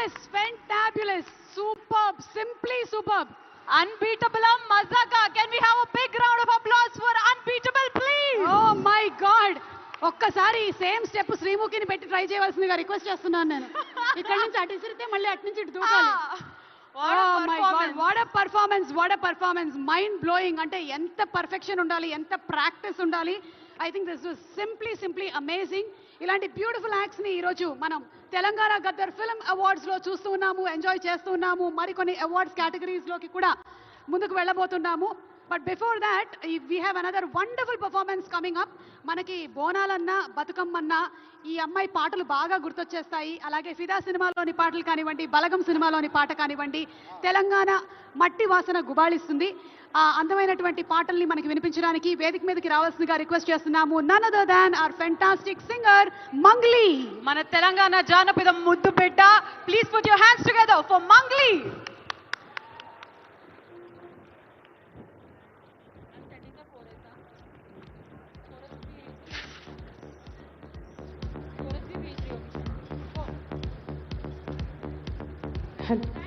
Fabulous, fantabulous, superb, simply superb. Unbeatable Mazaka. Can we have a big round of applause for Unbeatable, please? Oh my God. ఒక్కసారి same step శ్రీముఖిని పెట్టి try చేయవలసిందిగా request చేస్తున్నాను నేను. ఇక్కడ నుంచి అటు ఇసిరితే మళ్ళీ అటు నుంచి ఇటు దూకాలి. What a performance, mind blowing. అంటే ఎంత పర్ఫెక్షన్ ఉండాలి, ఎంత ప్రాక్టీస్ ఉండాలి. I think this was simply amazing. ఇలాంటి బ్యూటిఫుల్ యాక్ట్స్ ని ఈరోజు మనం తెలంగాణ గద్దర్ ఫిల్మ్ అవార్డ్స్ లో చూస్తూ ఉన్నాము, ఎంజాయ్ చేస్తూ ఉన్నాము. మరికొన్ని అవార్డ్స్ కేటగిరీస్ లోకి కూడా ముందుకు వెళ్ళబోతున్నాము. But before that we have another wonderful performance coming up. మనకి బోనాలన్నా బతుకమ్మన్నా ఈ అమ్మాయి పాటలు బాగా గుర్తొచ్చేస్తాయి. అలాగే ఫిదా సినిమాలోని పాటలు కానివ్వండి, బలగం సినిమాలోని పాట కానివ్వండి, తెలంగాణ మట్టి వాసన గుబాళిస్తుంది. ఆ అందమైనటువంటి పాటల్ని మనకి వినిపించడానికి వేదిక మీదకి రావాల్సిందిగా రిక్వెస్ట్ చేస్తున్నాము. None other than our fantastic singer Mangli. మన తెలంగాణ జానపద ముద్దు బిడ్డ. Please put your hands together for Mangli. Hello.